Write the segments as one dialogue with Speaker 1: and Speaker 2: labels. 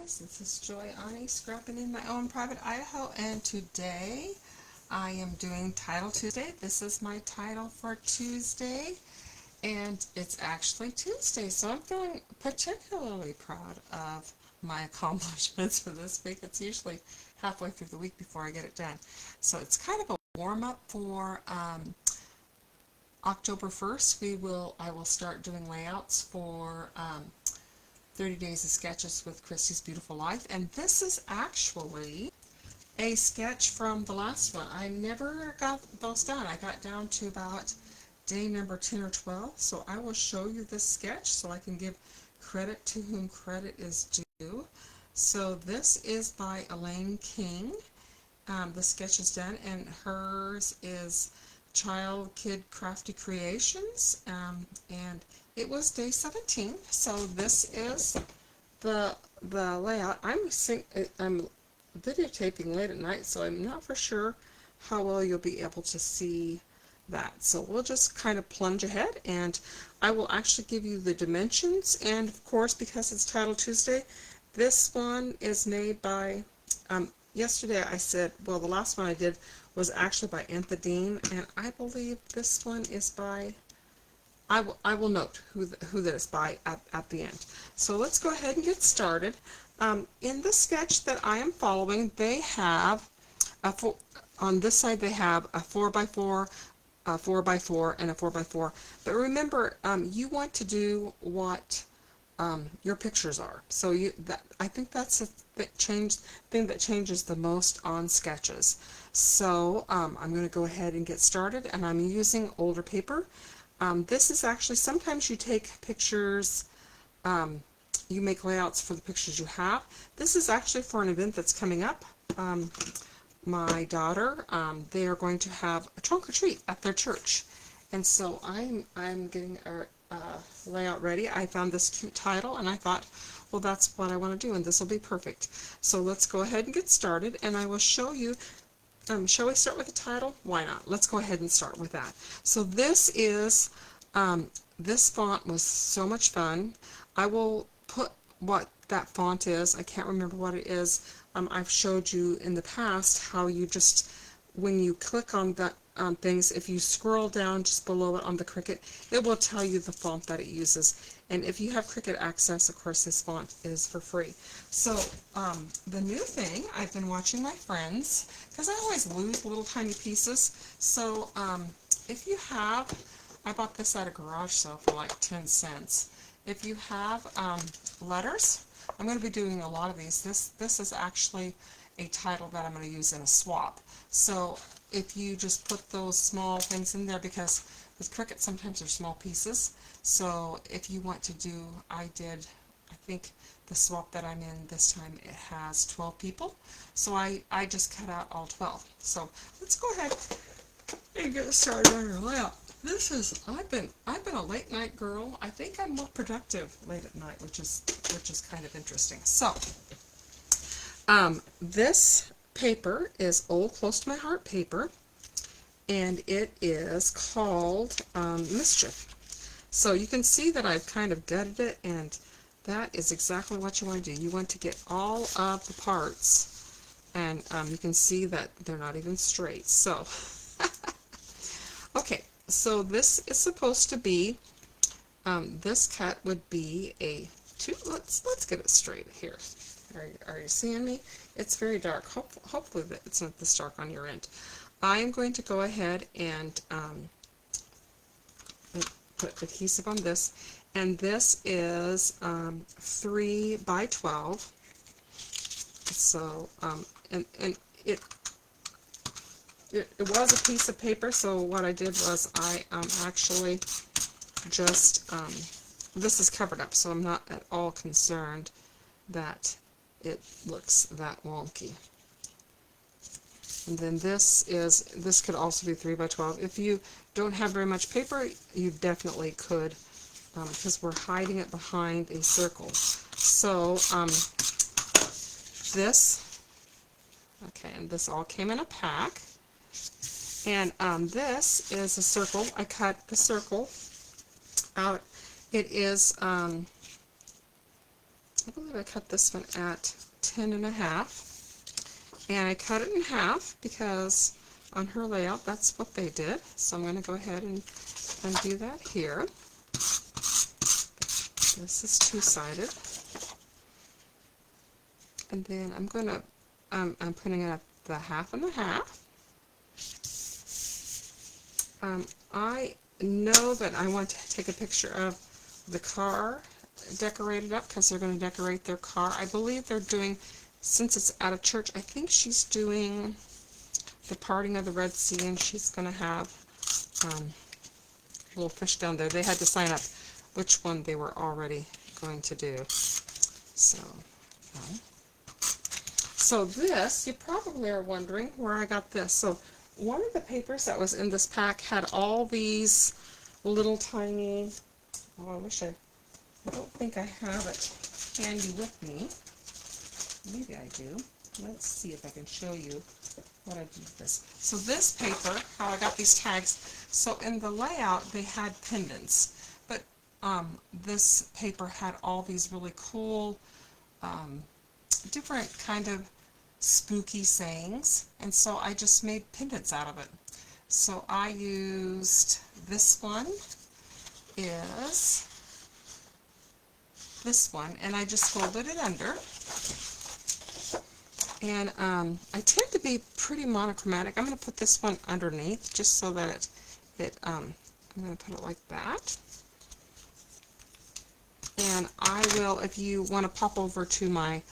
Speaker 1: guys, this is Joy Ani scrapping in my own private Idaho, and today I am doing Title Tuesday. This is my title for Tuesday, and it's actually Tuesday, so I'm feeling particularly proud of my accomplishments for this week. It's usually halfway through the week before I get it done. So it's kind of a warm-up for October 1st. I will start doing layouts for 30 Days of Sketches with Christy's Beautiful Life, and this is actually a sketch from the last one. I never got those done. I got down to about day number 10 or 12, so I will show you this sketch so I can give credit to whom credit is due. So this is by Elaine King. The sketch is done, and hers is Child Kid Crafty Creations, and it was day 17. So this is the layout. I'm videotaping late at night, so I'm not for sure how well you'll be able to see that. So we'll just kind of plunge ahead, and I will actually give you the dimensions. And of course, because it's Title Tuesday, this one is made by yesterday I said, well, the last one I did was actually by Anthony, and I believe this one is by, I will note who that is by at the end. So let's go ahead and get started. In the sketch that I am following, they have on this side they have a 4x4, a 4x4, and a 4x4. But remember, you want to do what your pictures are. So I think that's the thing that changes the most on sketches. So I'm going to go ahead and get started, and I'm using older paper. This is actually, sometimes you take pictures, you make layouts for the pictures you have. This is actually for an event that's coming up. My daughter, they are going to have a trunk or treat at their church, and so I'm getting a layout ready. I found this cute title, and I thought, well, that's what I want to do, and this will be perfect. So let's go ahead and get started, and I will show you. Shall we start with the title? Why not? Let's go ahead and start with that. So this is, this font was so much fun. I will put what that font is. I can't remember what it is. I've showed you in the past how you just, when you click on that things, if you scroll down just below it on the Cricut, it will tell you the font that it uses. And if you have Cricut access, of course, this font is for free. So the new thing, I've been watching my friends, because I always lose little tiny pieces. So if you have, I bought this at a garage sale for like 10 cents. If you have letters, I'm going to be doing a lot of these. This is actually a title that I'm going to use in a swap. So if you just put those small things in there, because with Cricut sometimes they're small pieces. So if you want to do, I think the swap that I'm in this time, it has 12 people. So I just cut out all 12. So let's go ahead and get started on our layout. This is, I've been a late night girl. I think I'm more productive late at night, which is kind of interesting. So this paper is Old Close to My Heart paper, and it is called Mischief. So you can see that I've kind of gutted it, and that is exactly what you want to do. You want to get all of the parts, and you can see that they're not even straight. So okay, so this is supposed to be, this cut would be a two. Let's get it straight here. Are you seeing me? It's very dark. Hopefully that it's not this dark on your end. I am going to go ahead and put adhesive on this, and this is 3 by 12. So and it was a piece of paper, so what I did was I actually just this is covered up, so I'm not at all concerned that it looks that wonky. And then this could also be 3 by 12. If you don't have very much paper, you definitely could, because we're hiding it behind a circle. So this, okay, and this all came in a pack. And this is a circle. I cut the circle out. It is I believe I cut this one at 10.5, and I cut it in half because on her layout that's what they did. So I'm going to go ahead and do that here. This is two-sided, and then I'm going to I'm putting it at the half and a half. I know that I want to take a picture of the car decorated up because they're going to decorate their car. I believe they're doing, since it's at a church, I think she's doing the parting of the Red Sea, and she's going to have little fish down there. They had to sign up which one they were already going to do. So, so this, you probably are wondering where I got this. So one of the papers that was in this pack had all these little tiny, oh, I don't think I have it handy with me. Maybe I do. Let's see if I can show you what I did with this. So this paper, how I got these tags, so in the layout they had pendants, but this paper had all these really cool different kind of spooky sayings, and so I just made pendants out of it. So I used, this one is this one, and I just folded it under. And I tend to be pretty monochromatic. I'm going to put this one underneath just so that I'm going to put it like that. And I will, if you want to pop over to my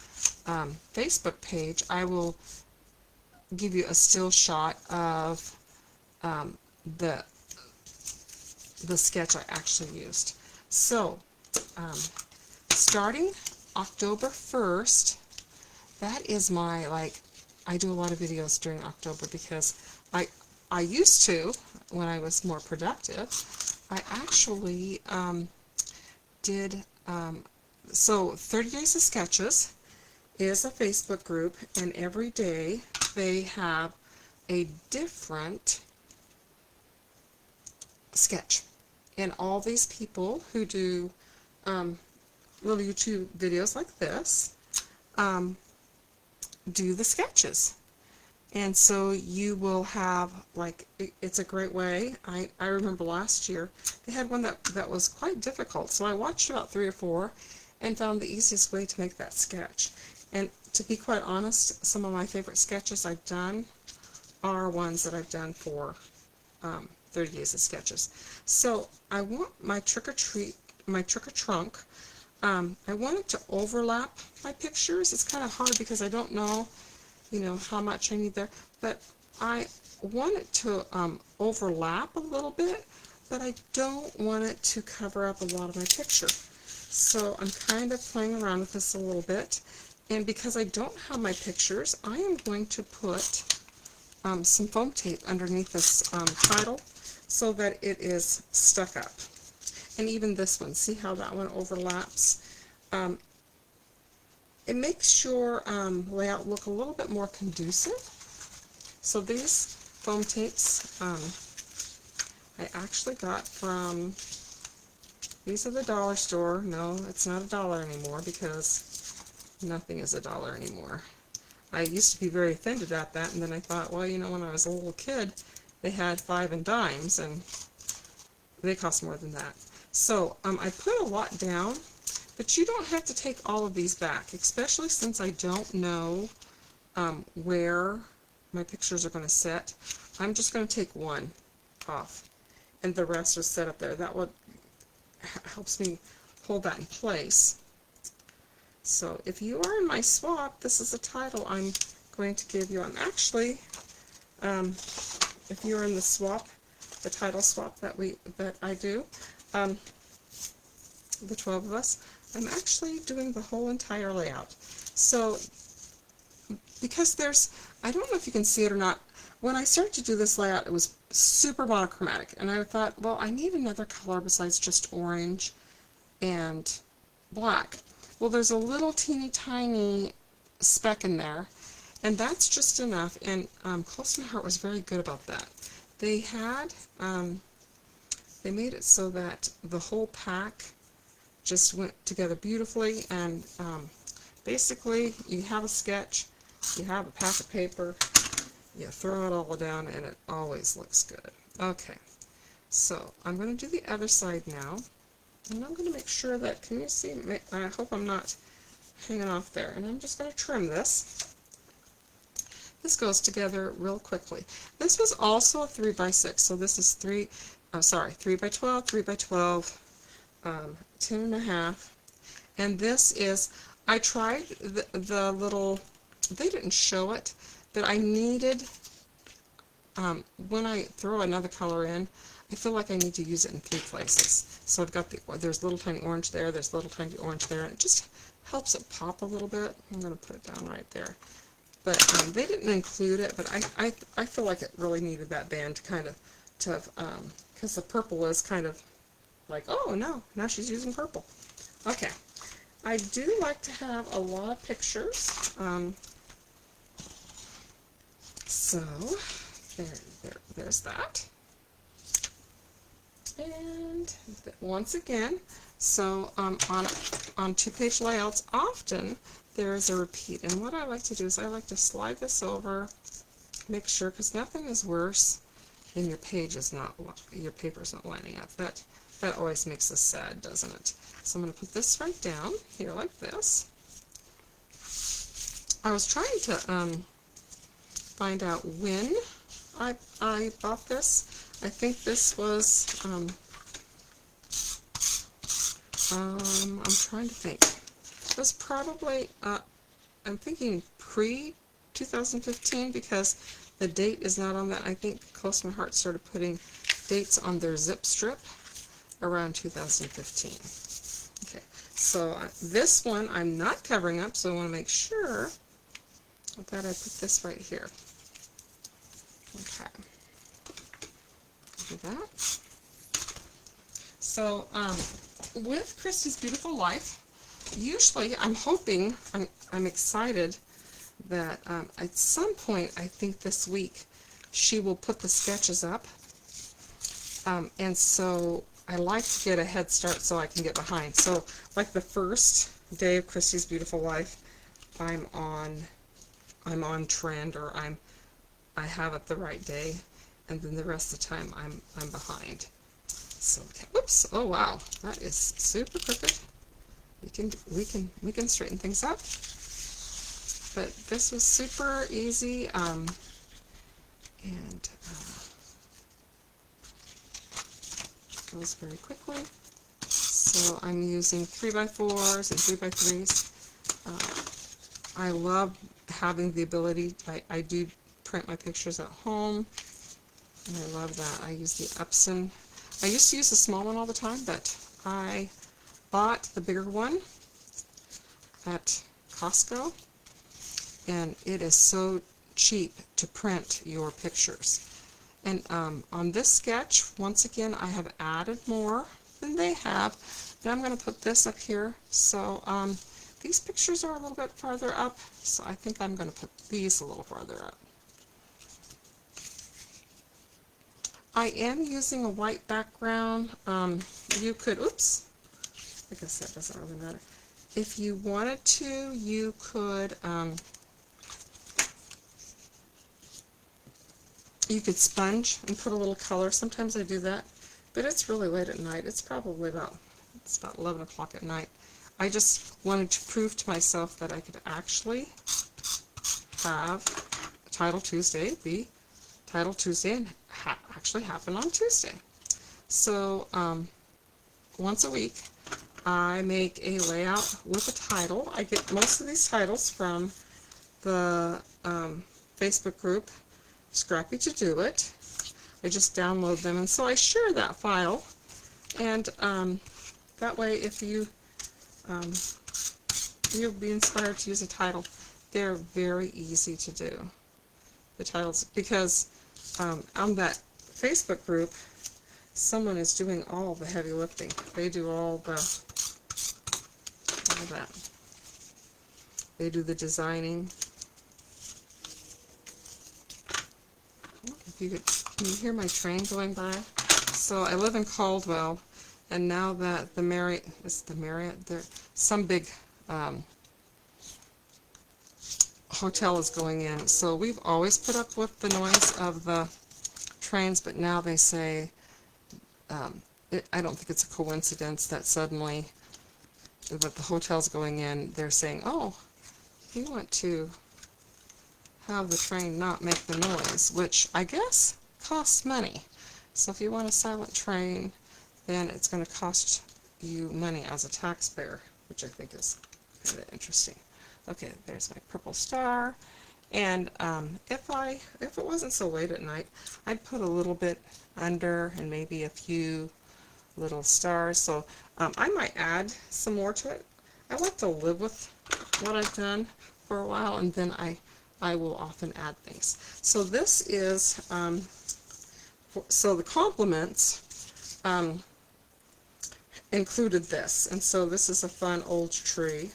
Speaker 1: Facebook page, I will give you a still shot of the sketch I actually used. So, starting October 1st, that is my, like, I do a lot of videos during October because I used to, when I was more productive, I actually did, so 30 Days of Sketches is a Facebook group, and every day they have a different sketch. And all these people who do little YouTube videos like this do the sketches. And so you will have, like, it's a great way. I remember last year they had one that was quite difficult, so I watched about 3 or 4 and found the easiest way to make that sketch. And to be quite honest, some of my favorite sketches I've done are ones that I've done for 30 Days of Sketches. So I want my trick-or-treat, my trick-or-trunk, I want it to overlap my pictures. It's kind of hard because I don't know, you know, how much I need there, but I want it to overlap a little bit, but I don't want it to cover up a lot of my picture. So I'm kind of playing around with this a little bit, and because I don't have my pictures, I am going to put some foam tape underneath this title so that it is stuck up. And even this one, see how that one overlaps? It makes your layout look a little bit more conducive. So these foam tapes I actually got from, these are the dollar store. No, it's not $1 anymore because nothing is $1 anymore. I used to be very offended at that, and then I thought, well, you know, when I was a little kid, they had 5 and dimes, and they cost more than that. So I put a lot down, but you don't have to take all of these back, especially since I don't know where my pictures are going to sit. I'm just going to take one off, and the rest are set up there. That would helps me hold that in place. So if you are in my swap, this is a title I'm going to give you. I'm actually, if you're in the swap, the title swap that I do, the 12 of us, I'm actually doing the whole entire layout. So because I don't know if you can see it or not, when I started to do this layout, it was super monochromatic, and I thought, well, I need another color besides just orange and black. Well, there's a little teeny tiny speck in there, and that's just enough, and Close to My Heart was very good about that. They had, they made it so that the whole pack just went together beautifully. And basically, you have a sketch, you have a pack of paper, you throw it all down, and it always looks good. Okay, so I'm going to do the other side now, and I'm going to make sure that, can you see, I hope I'm not hanging off there, and I'm just going to trim this. This goes together real quickly. This was also a 3x6, so this is 3 by 12, 3 by 12, 10 and a half, and this is, I tried the little, they didn't show it, but I needed, when I throw another color in, I feel like I need to use it in 3 places. So I've got there's little tiny orange there, there's little tiny orange there, and it just helps it pop a little bit. I'm going to put it down right there. But they didn't include it, but I feel like it really needed that band to kind of, because the purple is kind of like, oh no, now she's using purple. Okay, I do like to have a lot of pictures. So there's that. And once again, so on 2-page layouts, often there is a repeat. And what I like to do is I like to slide this over, make sure, because nothing is worse than your paper's not lining up. That always makes us sad, doesn't it? So I'm going to put this right down here like this. I was trying to find out when I bought this. I think this was, I'm trying to think. It was probably, I'm thinking pre-2015, because the date is not on that. I think Close to My Heart started putting dates on their zip strip around 2015. Okay, so this one I'm not covering up, so I want to make sure that I put this right here. Okay. Do that. So with Christy's Beautiful Life, usually I'm hoping, I'm excited that at some point, I think this week, she will put the sketches up, and so I like to get a head start so I can get behind. So like the first day of Christy's Beautiful Life, I'm on trend, or I have it the right day, and then the rest of the time I'm behind. So okay, whoops! Oh wow, that is super crooked. We can straighten things up. But this was super easy, and goes very quickly. So I'm using 3x4s and 3x3s. I love having the ability. I do print my pictures at home, and I love that. I use the Epson. I used to use the small one all the time, but I bought the bigger one at Costco, and it is so cheap to print your pictures. And on this sketch, once again, I have added more than they have, and I'm going to put this up here. So these pictures are a little bit farther up, so I think I'm going to put these a little farther up. I am using a white background. You could, oops, I guess that doesn't really matter. If you wanted to, you could sponge and put a little color. Sometimes I do that, but it's really late at night. It's probably about 11 o'clock at night. I just wanted to prove to myself that I could actually have Title Tuesday be Title Tuesday and actually happen on Tuesday. So once a week I make a layout with a title. I get most of these titles from the Facebook group Scrappy to Do It. I just download them, and so I share that file, and that way if you'll be inspired to use a title. They're very easy to do, the titles, because on that Facebook group someone is doing all the heavy lifting. They do all that. They do the designing. If you could, can you hear my train going by? So I live in Caldwell, And now that the Marriott, there, some big hotel is going in. So we've always put up with the noise of the trains, but now they say, I don't think it's a coincidence that suddenly that the hotel's going in, they're saying, oh, we want to have the train not make the noise, which I guess costs money. So if you want a silent train, then it's going to cost you money as a taxpayer, which I think is kind of interesting. Okay, there's my purple star. And if it wasn't so late at night, I'd put a little bit under and maybe a few little stars. So I might add some more to it. I like to live with what I've done for a while, and then I will often add things. So this is, so the compliments included this, and so this is a fun old tree.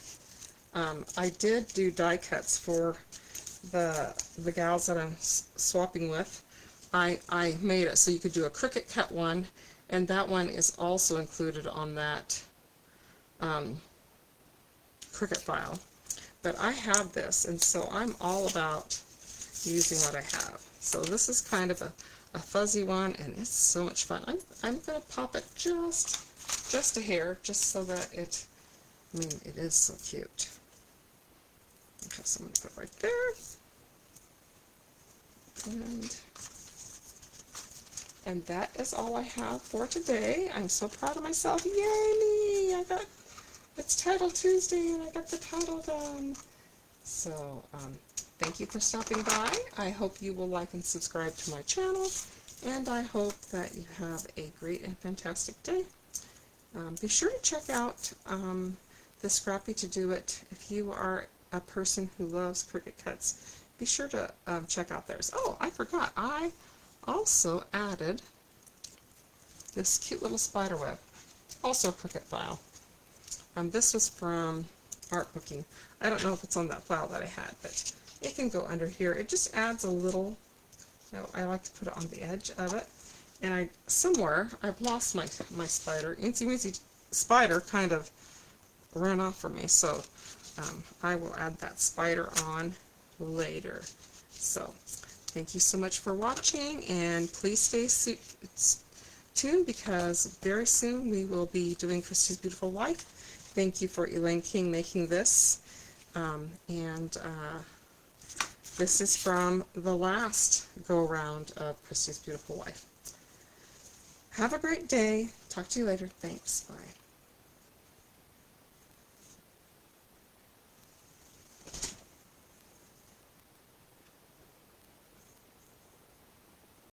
Speaker 1: I did do die cuts for the gals that I'm swapping with. I made it so you could do a Cricut cut one, and that one is also included on that Cricut file. But I have this, and so I'm all about using what I have. So this is kind of a fuzzy one, and it's so much fun. I'm going to pop it just a hair, just so that it is so cute. Okay, so I'm going to put it right there. And that is all I have for today. I'm so proud of myself. Yay me! It's Title Tuesday and I got the title done. So, thank you for stopping by. I hope you will like and subscribe to my channel, and I hope that you have a great and fantastic day. Be sure to check out the Scrappy to Do It. If you are a person who loves Cricut cuts, be sure to check out theirs. Oh, I forgot. I also added this cute little spider web, also a Cricut file. This was from Art Booking. I don't know if it's on that file that I had, but it can go under here. It just adds a little, I like to put it on the edge of it. And somewhere I've lost my spider. Incy Wincy spider kind of ran off from me, so I will add that spider on later. So thank you so much for watching, and please stay tuned because very soon we will be doing Christy's Beautiful Life. Thank you for Elaine King making this, and this is from the last go-around of Christy's Beautiful Life. Have a great day. Talk to you later. Thanks. Bye.